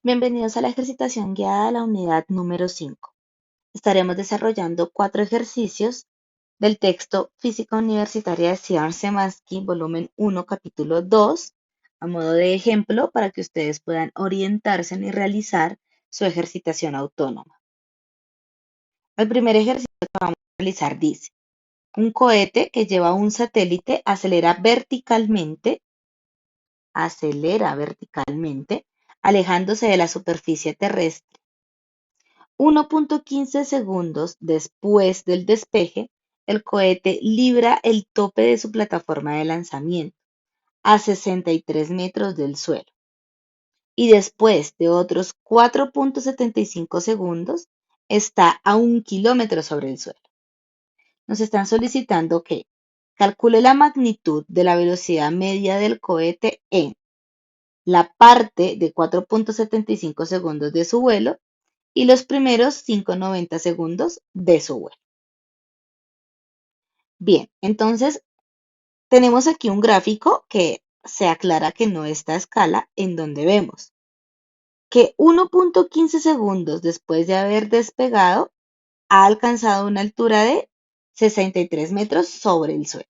Bienvenidos a la ejercitación guiada de la unidad número 5. Estaremos desarrollando 4 ejercicios del texto Física Universitaria de César Szymanski, volumen 1, capítulo 2, a modo de ejemplo para que ustedes puedan orientarse y realizar su ejercitación autónoma. El primer ejercicio que vamos a realizar dice: un cohete que lleva un satélite acelera verticalmente, alejándose de la superficie terrestre. 1.15 segundos después del despegue, el cohete libra el tope de su plataforma de lanzamiento, a 63 metros del suelo, y después de otros 4.75 segundos, está a 1 kilómetro sobre el suelo. Nos están solicitando que calcule la magnitud de la velocidad media del cohete en la parte de 4.75 segundos de su vuelo y los primeros 590 segundos de su vuelo. Bien, entonces tenemos aquí un gráfico que se aclara que no está a escala, en donde vemos que 1.15 segundos después de haber despegado ha alcanzado una altura de 63 metros sobre el suelo.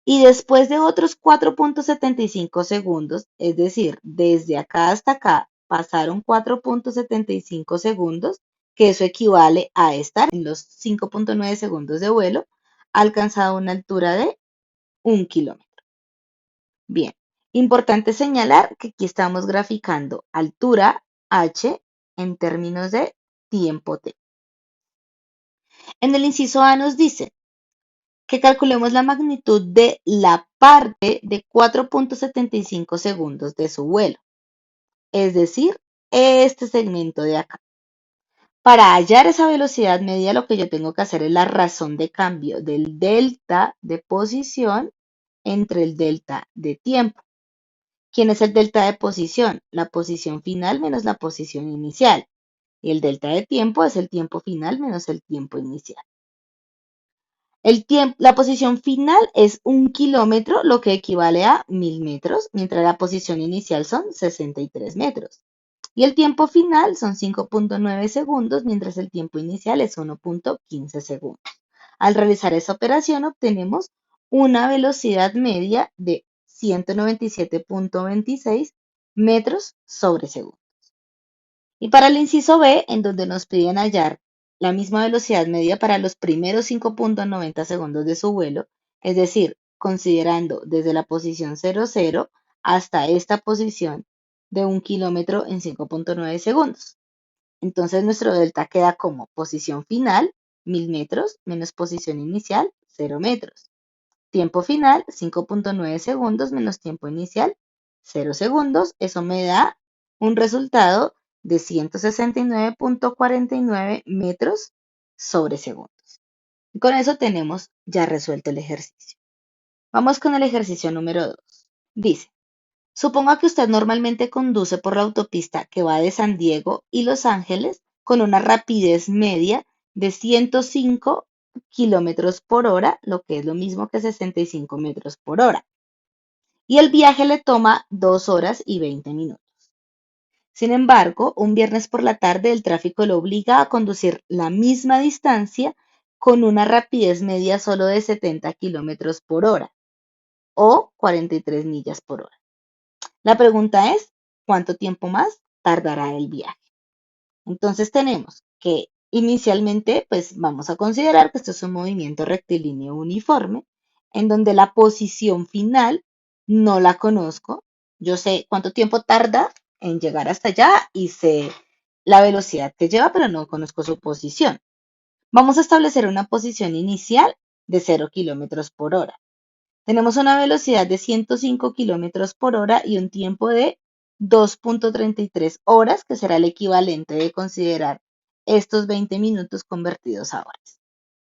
Y después de otros 4.75 segundos, es decir, desde acá hasta acá, pasaron 4.75 segundos, que eso equivale a estar en los 5.9 segundos de vuelo, ha alcanzado una altura de 1 kilómetro. Bien, importante señalar que aquí estamos graficando altura h en términos de tiempo t. En el inciso A nos dice que calculemos la magnitud de la parte de 4.75 segundos de su vuelo, es decir, este segmento de acá. Para hallar esa velocidad media, lo que yo tengo que hacer es la razón de cambio del delta de posición entre el delta de tiempo. ¿Quién es el delta de posición? La posición final menos la posición inicial. Y el delta de tiempo es el tiempo final menos el tiempo inicial. La posición final es 1 kilómetro, lo que equivale a 1000 metros, mientras la posición inicial son 63 metros. Y el tiempo final son 5.9 segundos, mientras el tiempo inicial es 1.15 segundos. Al realizar esa operación obtenemos una velocidad media de 197.26 metros sobre segundo. Y para el inciso B, en donde nos piden hallar la misma velocidad media para los primeros 5.90 segundos de su vuelo, es decir, considerando desde la posición 00 hasta esta posición de 1 kilómetro en 5.9 segundos. Entonces nuestro delta queda como posición final, 1000 metros, menos posición inicial, 0 metros. Tiempo final, 5.9 segundos, menos tiempo inicial, 0 segundos. Eso me da un resultado de 169.49 metros sobre segundos. Y con eso tenemos ya resuelto el ejercicio. Vamos con el ejercicio número 2. Dice: suponga que usted normalmente conduce por la autopista que va de San Diego y Los Ángeles con una rapidez media de 105 kilómetros por hora, lo que es lo mismo que 65 metros por hora. Y el viaje le toma 2 horas y 20 minutos. Sin embargo, un viernes por la tarde el tráfico lo obliga a conducir la misma distancia con una rapidez media solo de 70 kilómetros por hora o 43 millas por hora. La pregunta es, ¿cuánto tiempo más tardará el viaje? Entonces tenemos que inicialmente, pues vamos a considerar que esto es un movimiento rectilíneo uniforme, en donde la posición final no la conozco. Yo sé cuánto tiempo tarda en llegar hasta allá y sé la velocidad que lleva, pero no conozco su posición. Vamos a establecer una posición inicial de 0 kilómetros por hora. Tenemos una velocidad de 105 kilómetros por hora y un tiempo de 2.33 horas, que será el equivalente de considerar estos 20 minutos convertidos a horas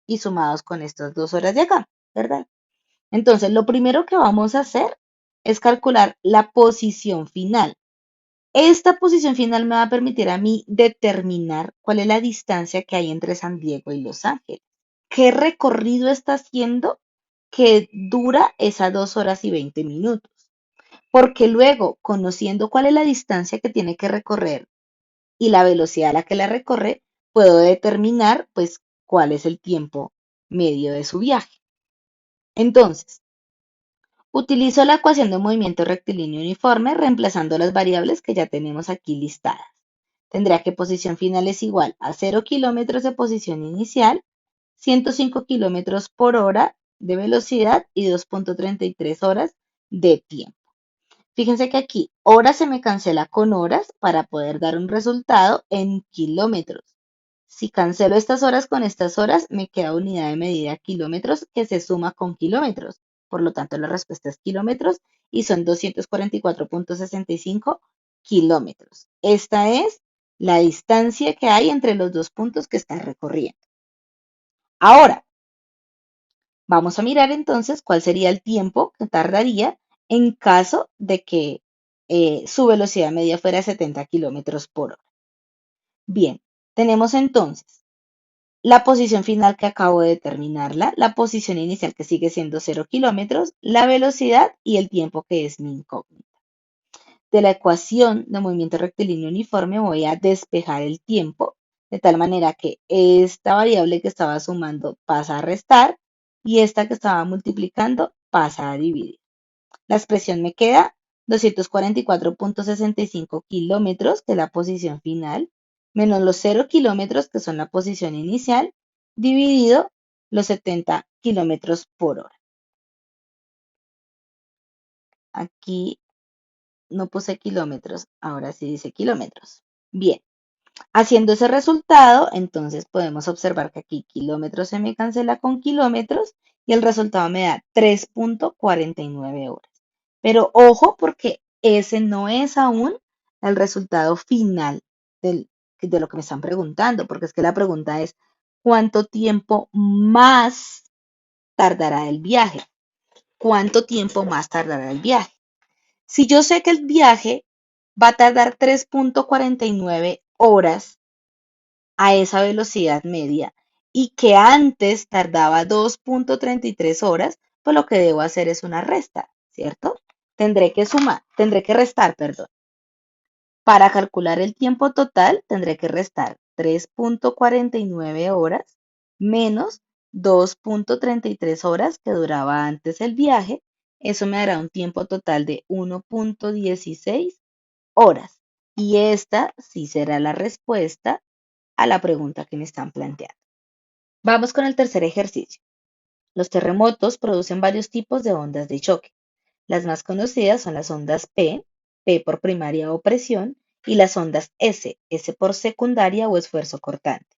y sumados con estas 2 horas de acá, ¿verdad? Entonces, lo primero que vamos a hacer es calcular la posición final. Esta posición final me va a permitir a mí determinar cuál es la distancia que hay entre San Diego y Los Ángeles. ¿Qué recorrido está haciendo que dura esas 2 horas y 20 minutos? porque luego, conociendo cuál es la distancia que tiene que recorrer y la velocidad a la que la recorre, puedo determinar pues cuál es el tiempo medio de su viaje. Entonces, utilizo la ecuación de movimiento rectilíneo uniforme reemplazando las variables que ya tenemos aquí listadas. Tendría que posición final es igual a 0 kilómetros de posición inicial, 105 kilómetros por hora de velocidad y 2.33 horas de tiempo. Fíjense que aquí horas se me cancela con horas para poder dar un resultado en kilómetros. Si cancelo estas horas con estas horas, me queda unidad de medida kilómetros que se suma con kilómetros. Por lo tanto, la respuesta es kilómetros y son 244.65 kilómetros. Esta es la distancia que hay entre los dos puntos que está recorriendo. Ahora, vamos a mirar entonces cuál sería el tiempo que tardaría en caso de que su velocidad media fuera 70 kilómetros por hora. Bien, tenemos entonces la posición final que acabo de determinarla, la posición inicial que sigue siendo 0 kilómetros, la velocidad y el tiempo que es mi incógnita. De la ecuación de movimiento rectilíneo uniforme voy a despejar el tiempo, de tal manera que esta variable que estaba sumando pasa a restar y esta que estaba multiplicando pasa a dividir. La expresión me queda 244.65 kilómetros, que es la posición final, menos los 0 kilómetros, que son la posición inicial, dividido los 70 kilómetros por hora. Aquí no puse kilómetros, ahora sí dice kilómetros. Bien, haciendo ese resultado, entonces podemos observar que aquí kilómetros se me cancela con kilómetros y el resultado me da 3.49 horas. Pero ojo porque ese no es aún el resultado final de lo que me están preguntando, porque es que la pregunta es, ¿cuánto tiempo más tardará el viaje? ¿Cuánto tiempo más tardará el viaje? Si yo sé que el viaje va a tardar 3.49 horas a esa velocidad media y que antes tardaba 2.33 horas, pues lo que debo hacer es una resta, ¿cierto? Tendré que restar, perdón. Para calcular el tiempo total, tendré que restar 3.49 horas menos 2.33 horas que duraba antes el viaje. Eso me dará un tiempo total de 1.16 horas. Y esta sí será la respuesta a la pregunta que me están planteando. Vamos con el tercer ejercicio. Los terremotos producen varios tipos de ondas de choque. Las más conocidas son las ondas P, P por primaria o presión, y las ondas S, S por secundaria o esfuerzo cortante.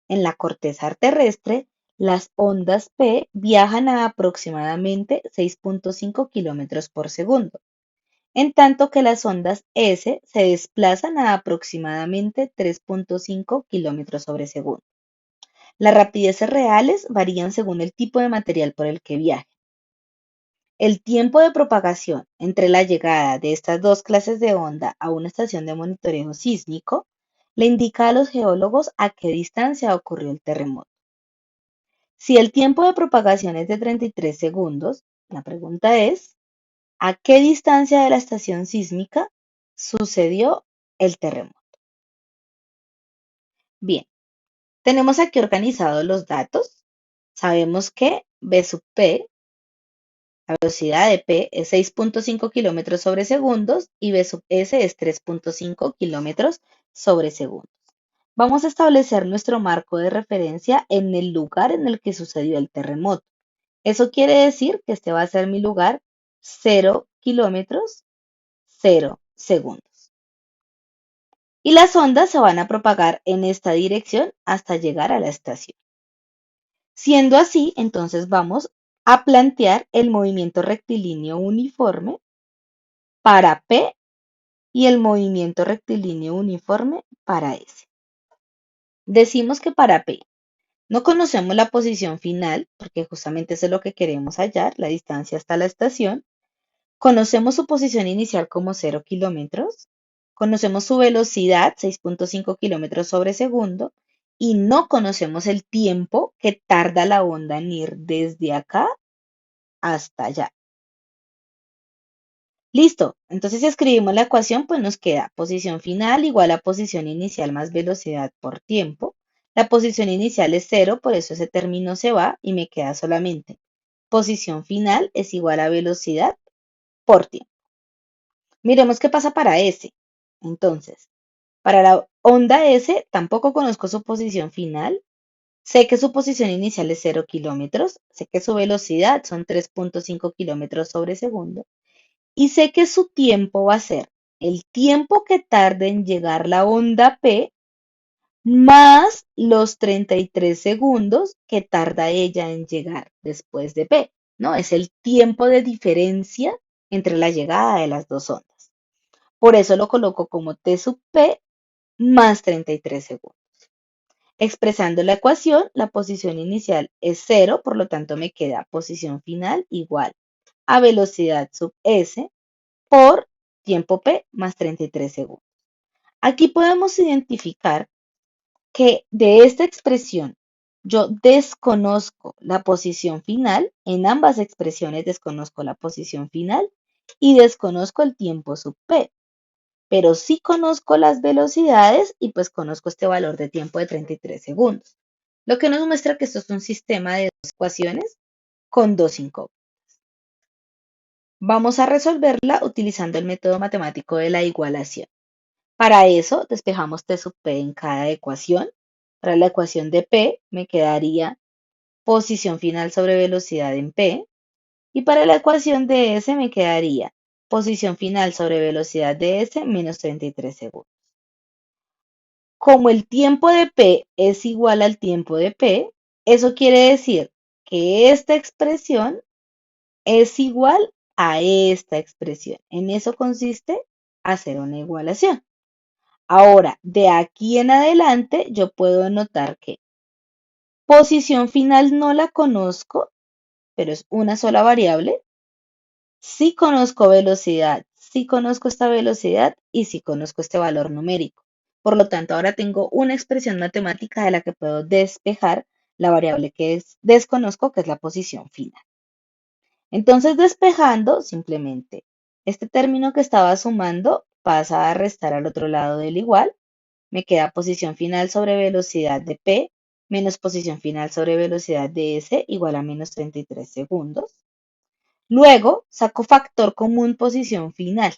En la corteza terrestre, las ondas P viajan a aproximadamente 6.5 kilómetros por segundo, en tanto que las ondas S se desplazan a aproximadamente 3.5 kilómetros sobre segundo. Las rapideces reales varían según el tipo de material por el que viaje. El tiempo de propagación entre la llegada de estas dos clases de onda a una estación de monitoreo sísmico le indica a los geólogos a qué distancia ocurrió el terremoto. Si el tiempo de propagación es de 33 segundos, la pregunta es, ¿a qué distancia de la estación sísmica sucedió el terremoto? Bien, tenemos aquí organizados los datos. Sabemos que B sub P, la velocidad de P es 6.5 kilómetros sobre segundos y B sub S es 3.5 kilómetros sobre segundos. Vamos a establecer nuestro marco de referencia en el lugar en el que sucedió el terremoto. Eso quiere decir que este va a ser mi lugar 0 kilómetros, 0 segundos. Y las ondas se van a propagar en esta dirección hasta llegar a la estación. Siendo así, entonces vamos a plantear el movimiento rectilíneo uniforme para P y el movimiento rectilíneo uniforme para S. Decimos que para P no conocemos la posición final, porque justamente eso es lo que queremos hallar, la distancia hasta la estación. Conocemos su posición inicial como 0 kilómetros, conocemos su velocidad, 6.5 kilómetros sobre segundo, y no conocemos el tiempo que tarda la onda en ir desde acá hasta allá. Listo. Entonces, si escribimos la ecuación, pues nos queda posición final igual a posición inicial más velocidad por tiempo. La posición inicial es cero, por eso ese término se va y me queda solamente posición final es igual a velocidad por tiempo. Miremos qué pasa para S. Entonces, para la onda S, tampoco conozco su posición final. Sé que su posición inicial es 0 kilómetros. Sé que su velocidad son 3.5 kilómetros sobre segundo. Y sé que su tiempo va a ser el tiempo que tarde en llegar la onda P más los 33 segundos que tarda ella en llegar después de P, ¿no? Es el tiempo de diferencia entre la llegada de las dos ondas. Por eso lo coloco como T sub P más 33 segundos. Expresando la ecuación, la posición inicial es cero, por lo tanto me queda posición final igual a velocidad sub S por tiempo P más 33 segundos. Aquí podemos identificar que de esta expresión yo desconozco la posición final, en ambas expresiones desconozco la posición final y desconozco el tiempo sub P, pero sí conozco las velocidades y pues conozco este valor de tiempo de 33 segundos, lo que nos muestra que esto es un sistema de dos ecuaciones con dos incógnitas. Vamos a resolverla utilizando el método matemático de la igualación. Para eso, despejamos T sub P en cada ecuación. Para la ecuación de P me quedaría posición final sobre velocidad en P. Y para la ecuación de S me quedaría posición final sobre velocidad de S menos 33 segundos. Como el tiempo de P es igual al tiempo de P, eso quiere decir que esta expresión es igual a esta expresión. En eso consiste hacer una igualación. Ahora, de aquí en adelante, yo puedo notar que posición final no la conozco, pero es una sola variable. Sí conozco velocidad, sí conozco esta velocidad y sí conozco este valor numérico. Por lo tanto, ahora tengo una expresión matemática de la que puedo despejar la variable que desconozco, que es la posición final. Entonces, despejando, simplemente, este término que estaba sumando pasa a restar al otro lado del igual. Me queda posición final sobre velocidad de P menos posición final sobre velocidad de S igual a menos 33 segundos. Luego saco factor común posición final.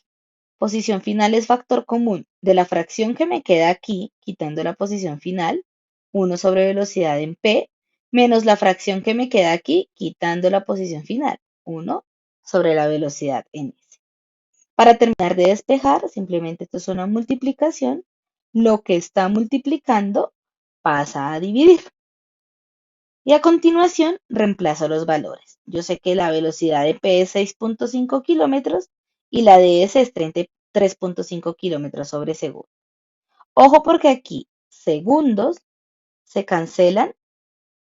Posición final es factor común de la fracción que me queda aquí, quitando la posición final, 1 sobre velocidad en P, menos la fracción que me queda aquí, quitando la posición final, 1 sobre la velocidad en S. Para terminar de despejar, simplemente esto es una multiplicación. Lo que está multiplicando pasa a dividir. Y a continuación reemplazo los valores. Yo sé que la velocidad de P es 6.5 kilómetros y la de S es 33.5 kilómetros sobre segundo. Ojo porque aquí segundos se cancelan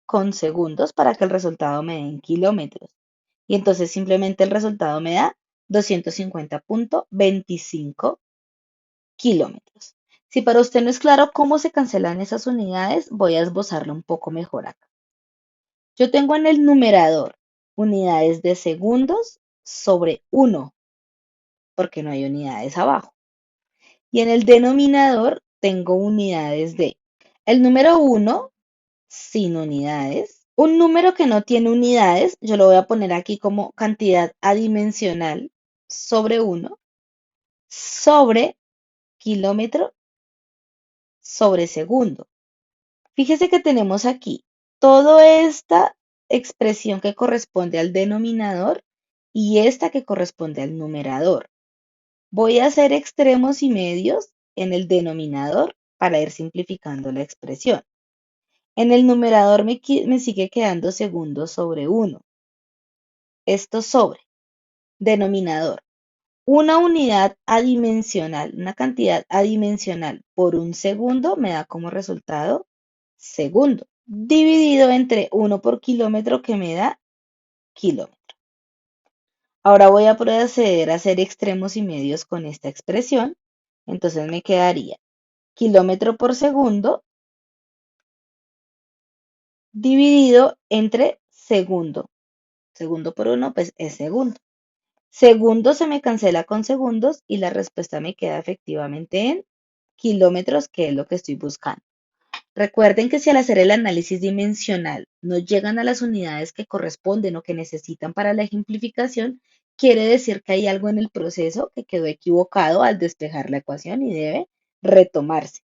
con segundos para que el resultado me dé en kilómetros. Y entonces simplemente el resultado me da 250.25 kilómetros. Si para usted no es claro cómo se cancelan esas unidades, voy a esbozarlo un poco mejor acá. Yo tengo en el numerador unidades de segundos sobre 1, porque no hay unidades abajo. Y en el denominador tengo unidades de el número 1 sin unidades. Un número que no tiene unidades, yo lo voy a poner aquí como cantidad adimensional sobre 1 sobre kilómetro sobre segundo. Fíjese que tenemos aquí toda esta expresión que corresponde al denominador y esta que corresponde al numerador. Voy a hacer extremos y medios en el denominador para ir simplificando la expresión. En el numerador me sigue quedando segundos sobre 1. Esto sobre denominador. Una unidad adimensional, una cantidad adimensional por un segundo me da como resultado segundo, dividido entre 1 por kilómetro que me da kilómetro. Ahora voy a proceder a hacer extremos y medios con esta expresión. Entonces me quedaría kilómetro por segundo dividido entre segundo. Segundo por 1, pues es segundo. Segundos se me cancela con segundos y la respuesta me queda efectivamente en kilómetros, que es lo que estoy buscando. Recuerden que si al hacer el análisis dimensional no llegan a las unidades que corresponden o que necesitan para la ejemplificación, quiere decir que hay algo en el proceso que quedó equivocado al despejar la ecuación y debe retomarse.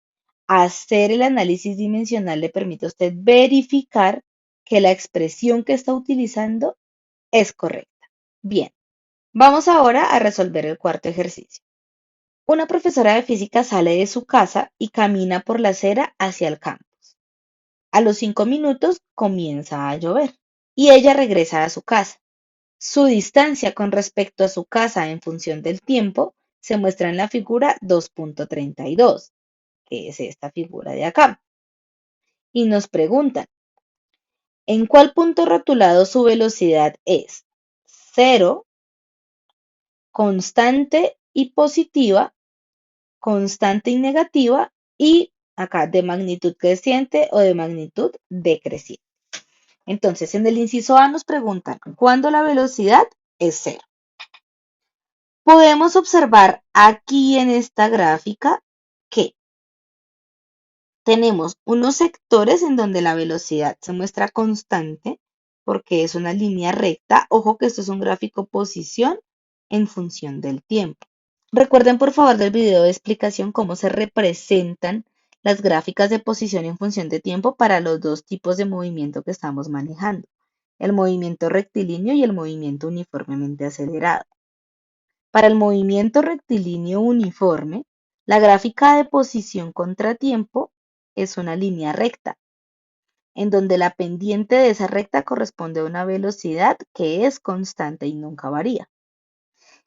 Hacer el análisis dimensional le permite a usted verificar que la expresión que está utilizando es correcta. Bien, vamos ahora a resolver el cuarto ejercicio. Una profesora de física sale de su casa y camina por la acera hacia el campo. A los 5 minutos comienza a llover y ella regresa a su casa. Su distancia con respecto a su casa en función del tiempo se muestra en la figura 2.32, que es esta figura de acá. Y nos preguntan, ¿en cuál punto rotulado su velocidad es cero, constante y positiva, constante y negativa, y acá de magnitud creciente o de magnitud decreciente? Entonces, en el inciso A nos preguntan, ¿cuándo la velocidad es cero? Podemos observar aquí en esta gráfica que tenemos unos sectores en donde la velocidad se muestra constante porque es una línea recta. Ojo que esto es un gráfico posición en función del tiempo. Recuerden por favor del video de explicación cómo se representan las gráficas de posición en función de tiempo para los dos tipos de movimiento que estamos manejando, el movimiento rectilíneo y el movimiento uniformemente acelerado. Para el movimiento rectilíneo uniforme, la gráfica de posición contra tiempo es una línea recta, en donde la pendiente de esa recta corresponde a una velocidad que es constante y nunca varía.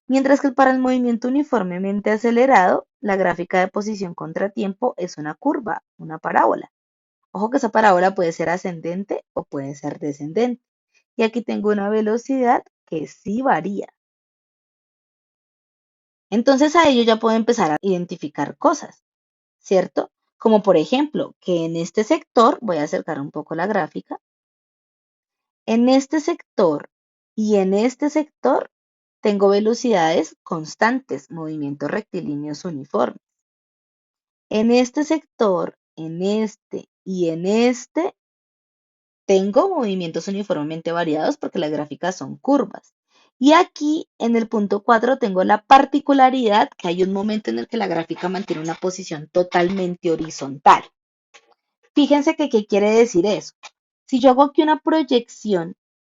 Mientras que para el movimiento uniformemente acelerado, la gráfica de posición contra tiempo es una curva, una parábola. Ojo que esa parábola puede ser ascendente o puede ser descendente. Y aquí tengo una velocidad que sí varía. Entonces a ello ya puedo empezar a identificar cosas, ¿cierto? Como por ejemplo, que en este sector, voy a acercar un poco la gráfica, en este sector y en este sector tengo velocidades constantes, movimientos rectilíneos uniformes. En este sector, en este y en este, tengo movimientos uniformemente variados porque las gráficas son curvas. Y aquí en el punto 4 tengo la particularidad que hay un momento en el que la gráfica mantiene una posición totalmente horizontal. Fíjense que qué quiere decir eso. Si yo hago aquí una proyección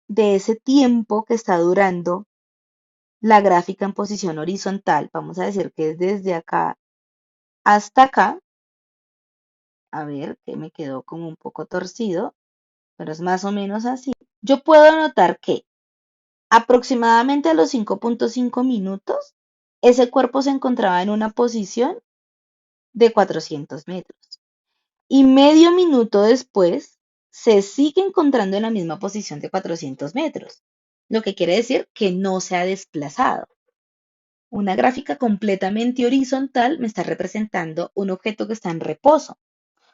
de ese tiempo que está durando la gráfica en posición horizontal, vamos a decir que es desde acá hasta acá, a ver, que me quedó como un poco torcido, pero es más o menos así. Yo puedo notar que aproximadamente a los 5.5 minutos, ese cuerpo se encontraba en una posición de 400 metros. Y medio minuto después, se sigue encontrando en la misma posición de 400 metros, lo que quiere decir que no se ha desplazado. Una gráfica completamente horizontal me está representando un objeto que está en reposo,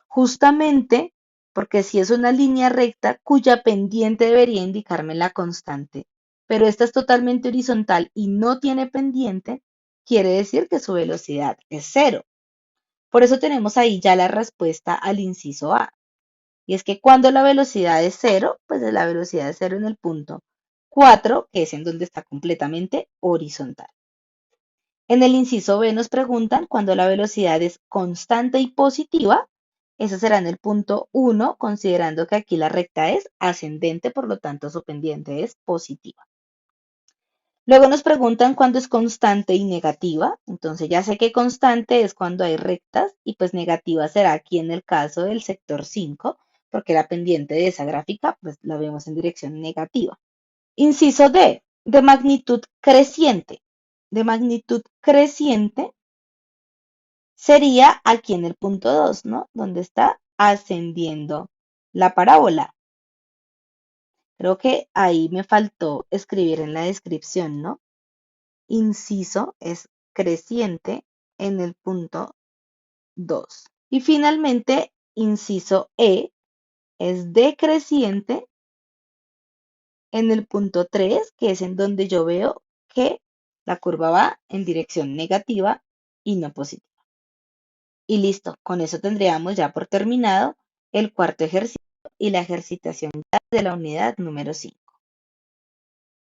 justamente porque si es una línea recta cuya pendiente debería indicarme la constante, pero esta es totalmente horizontal y no tiene pendiente, quiere decir que su velocidad es cero. Por eso tenemos ahí ya la respuesta al inciso A. Y es que cuando la velocidad es cero, pues la velocidad es cero en el punto 4, que es en donde está completamente horizontal. En el inciso B nos preguntan cuando la velocidad es constante y positiva. Eso será en el punto 1, considerando que aquí la recta es ascendente, por lo tanto su pendiente es positiva. Luego nos preguntan cuándo es constante y negativa. Entonces ya sé que constante es cuando hay rectas y pues negativa será aquí en el caso del sector 5, porque la pendiente de esa gráfica pues la vemos en dirección negativa. Inciso D, de magnitud creciente. De magnitud creciente sería aquí en el punto 2, ¿no? Donde está ascendiendo la parábola. Creo que ahí me faltó escribir en la descripción, ¿no? Inciso es creciente en el punto 2. Y finalmente, inciso E es decreciente en el punto 3, que es en donde yo veo que La curva va en dirección negativa y no positiva. Y listo, con eso tendríamos ya por terminado el cuarto ejercicio y la ejercitación de la unidad número 5.